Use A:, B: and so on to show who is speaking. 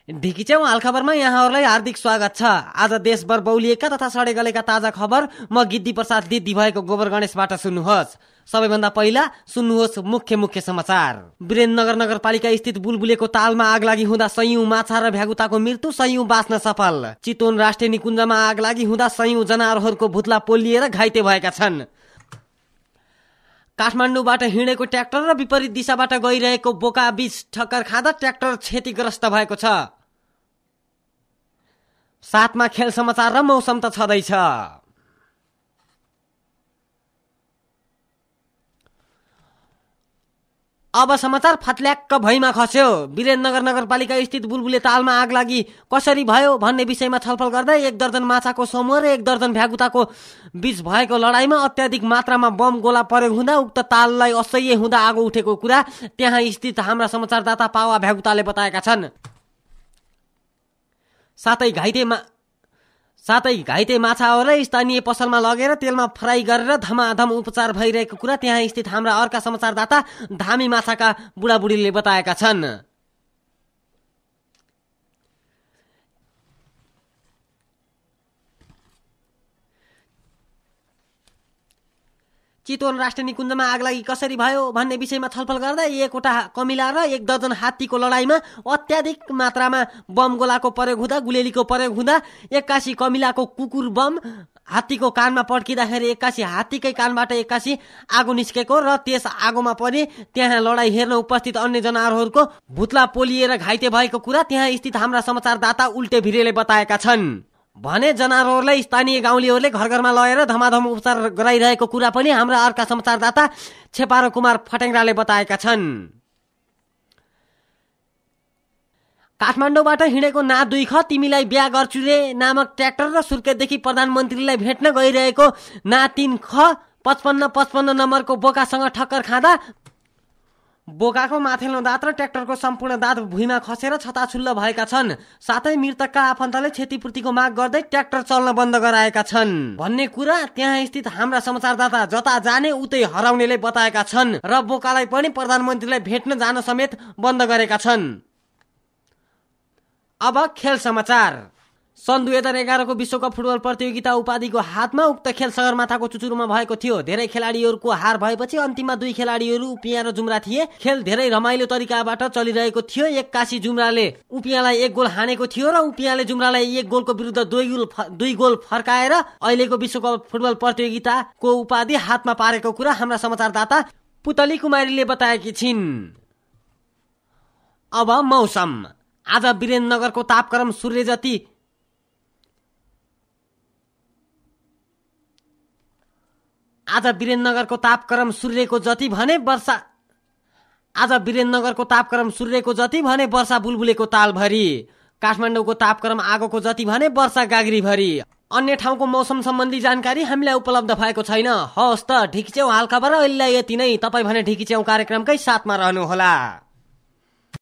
A: ढिकिच्याउ हालखबरमा यहाँहरूलाई हार्दिक स्वागत छ। आज देशभर बौलिएका तथा सडे गलेका ताजा खबर म गिद्दी प्रसाद दिदी भएको गोबर गणेशबाट सुन्नुहोस्। सबैभन्दा पहिला सुन्नुहोस् मुख्य समाचार। वीरेन्द्रनगर नगरपालिका स्थित बुलबुलेको तालमा आग लागि हुँदा सयौं माछा र भ्यागुताको मृत्यु, सयौं बाँच्न सफल। चितवन राष्ट्रिय निकुञ्जमा आग लागि हुँदा सयौं जनावरहरूको भुत्ला पोलिएर घाइते भएका छन्। काठमाडौँबाट हिँडेको ट्र्याक्टर र विपरीत दिशाबाट गइरहेको बोका बीच ठक्कर खाँदा ट्र्याक्टर क्षतिग्रस्त भएको छ। साथमा खेल समाचार र मौसम त छँदैछ। अब समाचार फत्ल्याक्क भैमा खस्यो। वीरेन्द्रनगर नगरपालिका स्थित बुलबुले तालमा आग लागि कसरी भयो भन्ने विषयमा छलफल गर्दै 1 दर्जन माछाको समूह र 1 दर्जन भ्यागुताको बीच भएको लडाईमा अत्याधिक मात्रामा बम गोला प्रयोग हुँदा उक्त ताललाई असह्य हुँदा आगो उठेको कुरा त्यहाँ स्थित हाम्रा समाचारदाता पावा भ्यागुताले बताएका छन्। साथै घाइते माछाहरूलाई स्थानीय पसलमा लगेर तेलमा फ्राई गरेर धमाधम उपचार भइरहेको कुरा त्यहाँ स्थित हाम्रा अर्का समाचारदाता धामी माछाका बुढाबुढीले बताएका छन्। चितवन राष्ट्रिय निकुञ्जमा आग लागि कसरी भयो भन्ने विषयमा छलफल गर्दा 1वटा कमिला र 1 दर्जन हात्तीको लडाईमा अत्याधिक मात्रामा बम गोलाको प्रयोग हुँदा गुलेलीको प्रयोग हुँदा 81 कमिलाको कुकुर बम हात्तीको कानमा पड्किँदाखेरि 81 हात्तीकै कानबाट 81 आगो निस्केको र त्यस आगोमा पनि त्यहाँ लडाई हेर्न उपस्थित अन्य जनावरहरूको भुत्ला पोलिएर घाइते भएको कुरा त्यहाँ स्थित हाम्रा समाचारदाता उल्टे भिरेले बताएका छन्। भने जनावरहरूलाई स्थानीय गाउँलेहरूले घर घरमा लगेर धमाधम उपचार गराइरहेको कुरा पनि हाम्रा अर्का समाचारदाता छेपारो कुमार फटेङ्ग्राले बताएका छन्। काठमाडौँबाट हिँडेको ना 2 ख तिमीलाई बिहा गर्छु रे नामक ट्र्याक्टर र सुर्खेतदेखि प्रधानमन्त्रीलाई भेट्न गइरहेको ना 3 ख 55 नम्बरको बोकासँग ठक्कर खाँदा बोकाको माथिल्लो दाँत र ट्र्याक्टरको सम्पूर्ण दाँत भुइँमा खसेर छताछुल्ल भएका छन्। साथै मृतकका आफन्तले क्षतिपूर्तिको माग गर्दै ट्र्याक्टर चल्न बन्द गराएका छन् भन्ने कुरा त्यहाँ स्थित हाम्रा समाचारदाता जता जाने उतै हराउनेले बताएका छन् र बोकालाई पनि प्रधानमन्त्रीलाई भेट्न जान समेत बन्द गरेका छन्। अब खेल समाचार। सन् 2011 को विश्वकप फुटबल प्रतियोगिता उपाधिको हातमा उक्त खेल सगरमाथाको चुचुरोमा भएको थियो। धेरै खेलाडीहरूको हार भएपछि अन्तिममा 2 खेलाडीहरू उपियाँ र जुम्रा थिए। खेल धेरै रमाइलो तरिकाबाट चलिरहेको थियो। 81 जुम्राले उपियाँलाई 1 गोल हानेको थियो र उपियाँले जुम्रालाई 1 गोलको विरुद्ध 2 गोल फर्काएर अहिलेको विश्वकप फुटबल प्रतियोगिताको उपाधि हातमा पारेको कुरा हाम्रा समाचारदाता पुतली कुमारीले बताएकी छिन्। अब मौसम। आज वीरेन्द्रनगरको तापक्रम सूर्यको जति भने वर्षा बुलबुलेको तालभरि। काठमाडौँको तापक्रम आगोको जति भने वर्षा गाग्री भरि। अन्य ठाउँको मौसम सम्बन्धी जानकारी हामीलाई उपलब्ध भएको छैन। हवस् त ढिकिच्याउ हाल खबर अहिलेलाई यति नै। तपाईँ भने ढिकिच्याउ कार्यक्रमकै साथमा रहनुहोला।